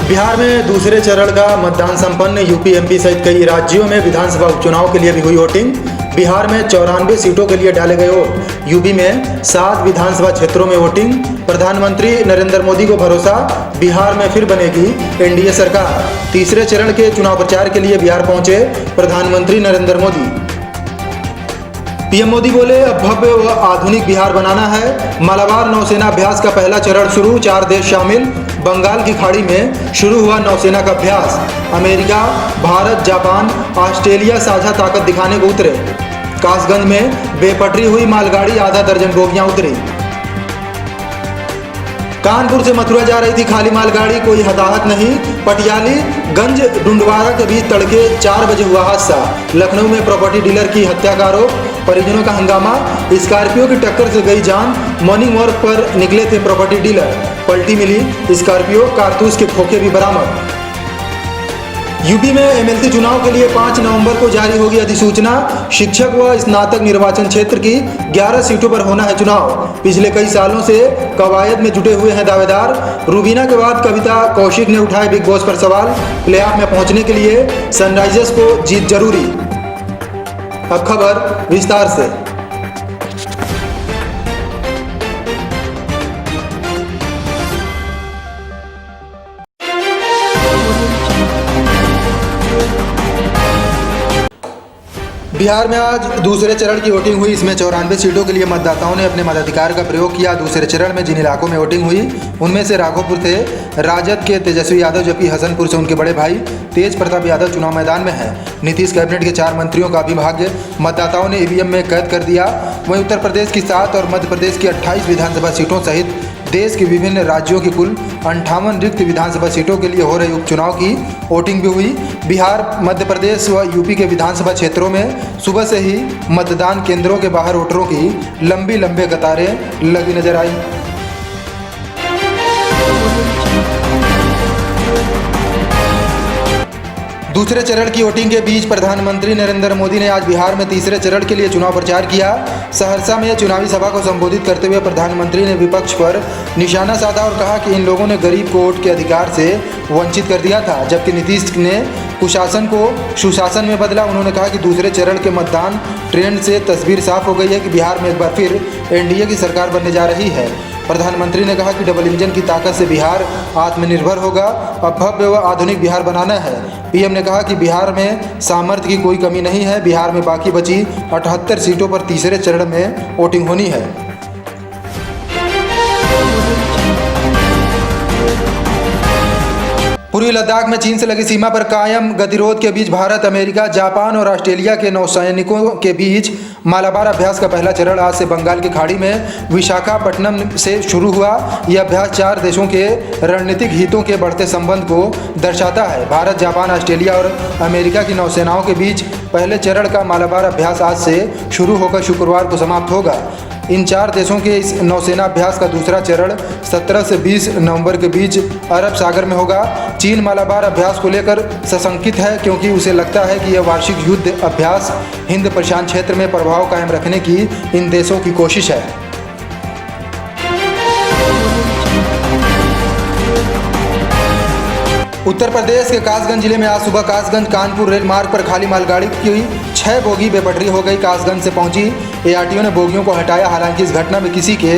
बिहार में दूसरे चरण का मतदान संपन्न। यूपी एमपी सहित कई राज्यों में विधानसभा उपचुनाव के लिए भी हुई वोटिंग। बिहार में 94 सीटों के लिए डाले गए वोट। यूपी में 7 विधानसभा क्षेत्रों में वोटिंग। प्रधानमंत्री नरेंद्र मोदी को भरोसा, बिहार में फिर बनेगी एनडीए सरकार। तीसरे चरण के चुनाव प्रचार के लिए बिहार पहुंचे प्रधानमंत्री नरेंद्र मोदी। पीएम मोदी बोले, अब भव्य व आधुनिक बिहार बनाना है। मालाबार नौसेना अभ्यास का पहला चरण शुरू, 4 देश शामिल। बंगाल की खाड़ी में शुरू हुआ नौसेना का अभ्यास। अमेरिका, भारत, जापान, ऑस्ट्रेलिया साझा ताकत दिखाने को उतरे। कासगंज में बेपटरी हुई मालगाड़ी, आधा दर्जन बोगियां उतरी। कानपुर से मथुरा जा रही थी खाली मालगाड़ी, कोई हताहत नहीं। पटियाली गंज डुंडवारा के बीच तड़के 4 बजे हुआ हादसा। लखनऊ में प्रॉपर्टी डीलर की हत्या का आरोप, परिजनों का हंगामा। स्कॉर्पियो की टक्कर से गई जान। मॉर्निंग वॉक पर निकले थे प्रॉपर्टी डीलर, पलटी मिली स्कॉर्पियो, कारतूस के खोखे भी बरामद। यूपी में एमएलसी चुनाव के लिए 5 नवंबर को जारी होगी अधिसूचना। शिक्षक व स्नातक निर्वाचन क्षेत्र की 11 सीटों पर होना है चुनाव। पिछले कई सालों से कवायद में जुटे हुए हैं दावेदार। रूबीना के बाद कविता कौशिक ने उठाए बिग बॉस पर सवाल। प्लेऑफ में पहुंचने के लिए सनराइजर्स को जीत जरूरी। अब खबर विस्तार से। बिहार में आज दूसरे चरण की वोटिंग हुई। इसमें 94 सीटों के लिए मतदाताओं ने अपने मताधिकार का प्रयोग किया। दूसरे चरण में जिन इलाकों में वोटिंग हुई उनमें से राघोपुर थे राजद के तेजस्वी यादव, जबकि हसनपुर से उनके बड़े भाई तेज प्रताप यादव चुनाव मैदान में हैं। नीतीश कैबिनेट के 4 मंत्रियों का भी भाग्य मतदाताओं ने ईवीएम में कैद कर दिया। वहीं उत्तर प्रदेश की 7 और मध्य प्रदेश की 28 विधानसभा सीटों सहित देश के विभिन्न राज्यों की कुल 58 रिक्त विधानसभा सीटों के लिए हो रहे उपचुनाव की वोटिंग भी हुई। बिहार, मध्य प्रदेश व यूपी के विधानसभा क्षेत्रों में सुबह से ही मतदान केंद्रों के बाहर वोटरों की लंबी कतारें लगी नजर आई। दूसरे चरण की वोटिंग के बीच प्रधानमंत्री नरेंद्र मोदी ने आज बिहार में तीसरे चरण के लिए चुनाव प्रचार किया। सहरसा में चुनावी सभा को संबोधित करते हुए प्रधानमंत्री ने विपक्ष पर निशाना साधा और कहा कि इन लोगों ने गरीब को वोट के अधिकार से वंचित कर दिया था, जबकि नीतीश ने कुशासन को सुशासन में बदला। उन्होंने कहा कि दूसरे चरण के मतदान ट्रेंड से तस्वीर साफ हो गई है कि बिहार में एक बार फिर एनडीए की सरकार बनने जा रही है। प्रधानमंत्री ने कहा कि डबल इंजन की ताकत से बिहार आत्मनिर्भर होगा। अब भव्य व आधुनिक बिहार बनाना है। पीएम ने कहा कि बिहार में सामर्थ्य की कोई कमी नहीं है। बिहार में बाकी बची 78 सीटों पर तीसरे चरण में वोटिंग होनी है। पूर्वी लद्दाख में चीन से लगी सीमा पर कायम गतिरोध के बीच भारत, अमेरिका, जापान और ऑस्ट्रेलिया के नौसैनिकों के बीच मालाबार अभ्यास का पहला चरण आज से बंगाल की खाड़ी में विशाखापट्टनम से शुरू हुआ। यह अभ्यास 4 देशों के रणनीतिक हितों के बढ़ते संबंध को दर्शाता है। भारत, जापान, ऑस्ट्रेलिया और अमेरिका की नौसेनाओं के बीच पहले चरण का मालाबार अभ्यास आज से शुरू होकर शुक्रवार को समाप्त होगा। इन 4 देशों के इस नौसेना अभ्यास का दूसरा चरण 17 से 20 नवंबर के बीच अरब सागर में होगा। चीन मालाबार अभ्यास को लेकर सशंकित है, क्योंकि उसे लगता है कि यह वार्षिक युद्ध अभ्यास हिंद प्रशांत क्षेत्र में प्रभाव कायम रखने की इन देशों की कोशिश है। उत्तर प्रदेश के कासगंज जिले में आज सुबह कासगंज कानपुर रेल मार्ग पर खाली मालगाड़ी की 6 बोगी बेपटरी हो गई। कासगंज से पहुंची एआरटीओ ने बोगियों को हटाया। हालांकि इस घटना में किसी के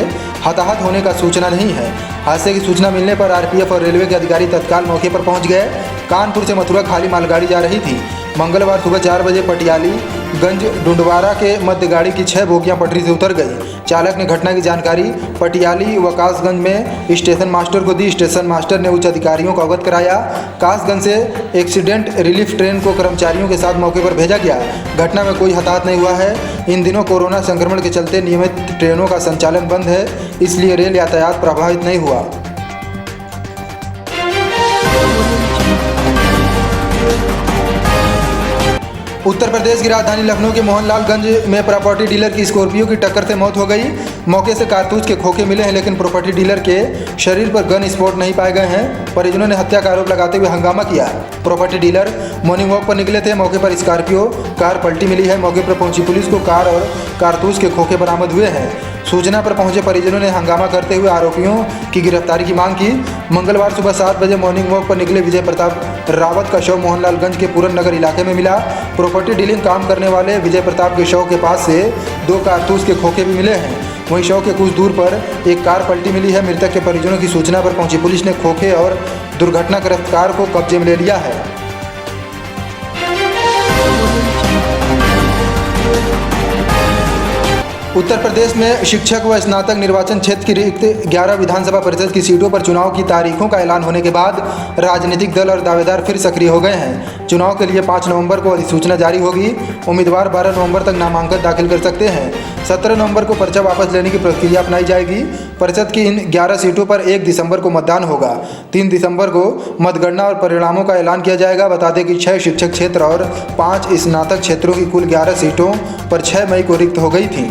हताहत होने का सूचना नहीं है। हादसे की सूचना मिलने पर आरपीएफ और रेलवे के अधिकारी तत्काल मौके पर पहुंच गए। कानपुर से मथुरा खाली मालगाड़ी जा रही थी। मंगलवार सुबह 4 बजे पटियाली गंज डुंडवारा के मध्य गाड़ी की 6 बोगियां पटरी से उतर गई। चालक ने घटना की जानकारी पटियाली व कासगंज में स्टेशन मास्टर को दी। स्टेशन मास्टर ने उच्च अधिकारियों को अवगत कराया। कासगंज से एक्सीडेंट रिलीफ ट्रेन को कर्मचारियों के साथ मौके पर भेजा गया। घटना में कोई हताहत नहीं हुआ है। इन दिनों कोरोना संक्रमण के चलते नियमित ट्रेनों का संचालन बंद है, इसलिए रेल यातायात प्रभावित नहीं हुआ। उत्तर प्रदेश की राजधानी लखनऊ के मोहनलालगंज में प्रॉपर्टी डीलर की स्कॉर्पियो की टक्कर से मौत हो गई। मौके से कारतूस के खोखे मिले हैं, लेकिन प्रॉपर्टी डीलर के शरीर पर गन स्पॉट नहीं पाए गए हैं। परिजनों ने हत्या का आरोप लगाते हुए हंगामा किया। प्रॉपर्टी डीलर मॉर्निंग वॉक पर निकले थे। मौके पर स्कॉर्पियो कार पलटी मिली है। मौके पर पहुंची पुलिस को कार और कारतूस के खोखे बरामद हुए हैं। सूचना पर पहुंचे परिजनों ने हंगामा करते हुए आरोपियों की गिरफ्तारी की मांग की। मंगलवार सुबह 7 बजे मॉर्निंग वॉक पर निकले विजय प्रताप रावत का शव मोहनलालगंज के पूरन नगर इलाके में मिला। प्रॉपर्टी डीलिंग काम करने वाले विजय प्रताप के शव के पास से 2 कारतूस के खोखे भी मिले हैं। वहीं शव के कुछ दूर पर एक कार पलटी मिली है। मृतक के परिजनों की सूचना पर पहुंची पुलिस ने खोखे और दुर्घटनाग्रस्त कार को कब्जे में ले लिया है। उत्तर प्रदेश में शिक्षक व स्नातक निर्वाचन क्षेत्र की रिक्त 11 विधानसभा परिषद की सीटों पर चुनाव की तारीखों का ऐलान होने के बाद राजनीतिक दल और दावेदार फिर सक्रिय हो गए हैं। चुनाव के लिए 5 नवंबर को अधिसूचना जारी होगी। उम्मीदवार 12 नवंबर तक नामांकन दाखिल कर सकते हैं। 17 नवंबर को पर्चा वापस लेने की प्रक्रिया अपनाई जाएगी। परिषद की इन 11 सीटों पर 1 दिसंबर को मतदान होगा। 3 दिसंबर को मतगणना और परिणामों का ऐलान किया जाएगा। बता दें कि 6 शिक्षक क्षेत्र और 5 स्नातक क्षेत्रों की कुल 11 सीटों पर 6 मई को रिक्त हो गई थी।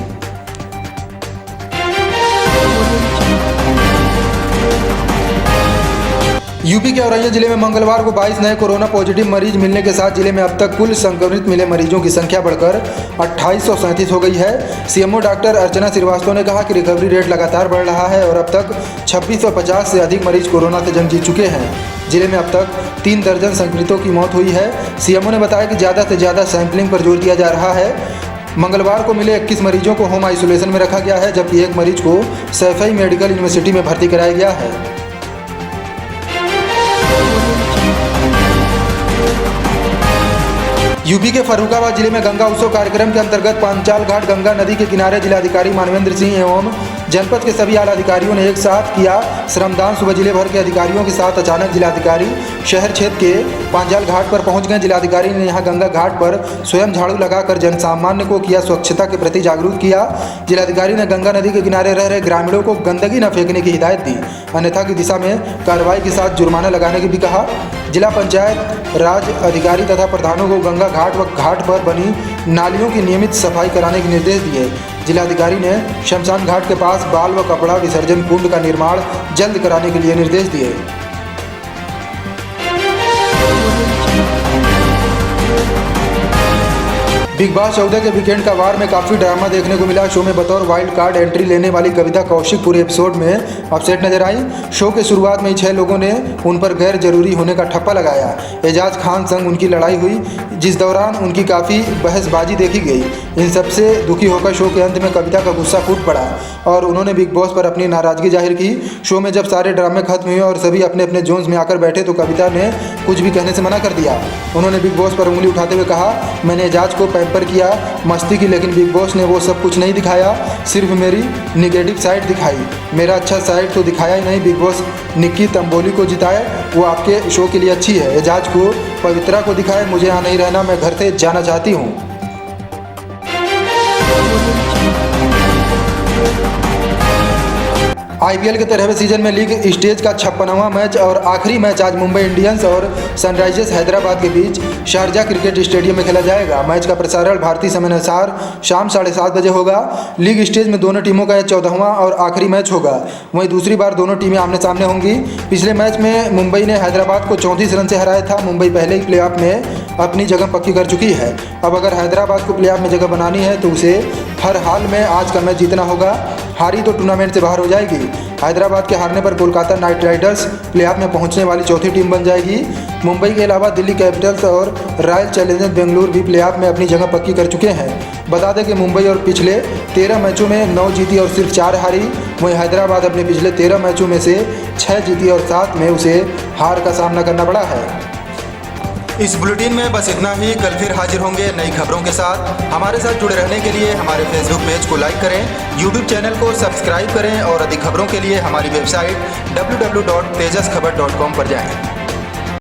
यूपी के औरैया जिले में मंगलवार को 22 नए कोरोना पॉजिटिव मरीज मिलने के साथ जिले में अब तक कुल संक्रमित मिले मरीजों की संख्या बढ़कर 2837 हो गई है। सीएमओ डॉक्टर अर्चना श्रीवास्तव ने कहा कि रिकवरी रेट लगातार बढ़ रहा है और अब तक 2650 से अधिक मरीज कोरोना से जंग जीत चुके हैं। जिले में अब तक 3 दर्जन संक्रमितों की मौत हुई है। सीएमओ ने बताया कि ज़्यादा से ज़्यादा सैंपलिंग पर जोर दिया जा रहा है। मंगलवार को मिले 21 मरीजों को होम आइसोलेशन में रखा गया है, जबकि एक मरीज को सैफई मेडिकल यूनिवर्सिटी में भर्ती कराया गया है। यूपी के फर्रुखाबाद जिले में गंगा उत्सव कार्यक्रम के अंतर्गत पांचाल घाट गंगा नदी के किनारे जिलाधिकारी मानवेंद्र सिंह एवं जनपद के सभी आला अधिकारियों ने एक साथ किया श्रमदान। सुबह जिले भर के अधिकारियों के साथ अचानक जिलाधिकारी शहर क्षेत्र के पांचाल घाट पर पहुंच गए। जिलाधिकारी ने यहां गंगा घाट पर स्वयं झाड़ू लगाकर जनसामान्य को किया स्वच्छता के प्रति जागरूक किया। जिलाधिकारी ने गंगा नदी के किनारे रह रहे ग्रामीणों को गंदगी न फेंकने की हिदायत दी, अन्यथा की दिशा में कार्रवाई के साथ जुर्माना लगाने की भी कहा। जिला पंचायत राज अधिकारी तथा प्रधानों को गंगा घाट व घाट पर बनी नालियों की नियमित सफाई कराने के निर्देश दिए। जिलाधिकारी ने शमशान घाट के पास बाल व कपड़ा विसर्जन कुंड का निर्माण जल्द कराने के लिए निर्देश दिए। बिग बॉस 14 के वीकेंड का वार में काफ़ी ड्रामा देखने को मिला। शो में बतौर वाइल्ड कार्ड एंट्री लेने वाली कविता कौशिक पूरे एपिसोड में अपसेट नजर आई। शो के शुरुआत में ही 6 लोगों ने उन पर गैर जरूरी होने का ठप्पा लगाया। एजाज खान संग उनकी लड़ाई हुई, जिस दौरान उनकी काफ़ी बहसबाजी देखी गई। इन सबसे दुखी होकर शो के अंत में कविता का गुस्सा फूट पड़ा और उन्होंने बिग बॉस पर अपनी नाराज़गी जाहिर की। शो में जब सारे ड्रामे खत्म हुए और सभी अपने अपने जोन्स में आकर बैठे तो कविता ने कुछ भी कहने से मना कर दिया। उन्होंने बिग बॉस पर उंगली उठाते हुए कहा, मैंने एजाज को पर किया, मस्ती की, लेकिन बिग बॉस ने वो सब कुछ नहीं दिखाया, सिर्फ मेरी निगेटिव साइड दिखाई, मेरा अच्छा साइड तो दिखाया ही नहीं। बिग बॉस निक्की तंबोली को जिताए, वो आपके शो के लिए अच्छी है। एजाज को पवित्रा को दिखाए, मुझे यहाँ नहीं रहना, मैं घर से जाना चाहती हूँ। आईपीएल के 13वें सीजन में लीग स्टेज का 56वां मैच और आखिरी मैच आज मुंबई इंडियंस और सनराइजर्स हैदराबाद के बीच शारजा क्रिकेट स्टेडियम में खेला जाएगा। मैच का प्रसारण भारतीय समय अनुसार शाम 7:30 बजे होगा। लीग स्टेज में दोनों टीमों का यह 14वां और आखिरी मैच होगा। वहीं दूसरी बार दोनों टीमें आमने सामने होंगी। पिछले मैच में मुंबई ने हैदराबाद को 34 रन से हराया था। मुंबई पहले ही प्लेऑफ में अपनी जगह पक्की कर चुकी है। अब अगर हैदराबाद को प्लेऑफ में जगह बनानी है तो उसे हर हाल में आज का मैच जीतना होगा। हारी तो टूर्नामेंट से बाहर हो जाएगी। हैदराबाद के हारने पर कोलकाता नाइट राइडर्स प्लेऑफ में पहुंचने वाली चौथी टीम बन जाएगी। मुंबई के अलावा दिल्ली कैपिटल्स और रॉयल चैलेंजर्स बेंगलुरु भी प्लेऑफ में अपनी जगह पक्की कर चुके हैं। बता दें कि मुंबई और पिछले 13 मैचों में 9 जीती और सिर्फ 4 हारी। वहीं हैदराबाद अपने पिछले 13 मैचों में से 6 जीती और 7 में उसे हार का सामना करना पड़ा है। इस बुलेटिन में बस इतना ही। कल फिर हाजिर होंगे नई खबरों के साथ। हमारे साथ जुड़े रहने के लिए हमारे फेसबुक पेज को लाइक करें, यूट्यूब चैनल को सब्सक्राइब करें और अधिक खबरों के लिए हमारी वेबसाइट www.tejaskhbar.com पर जाएं।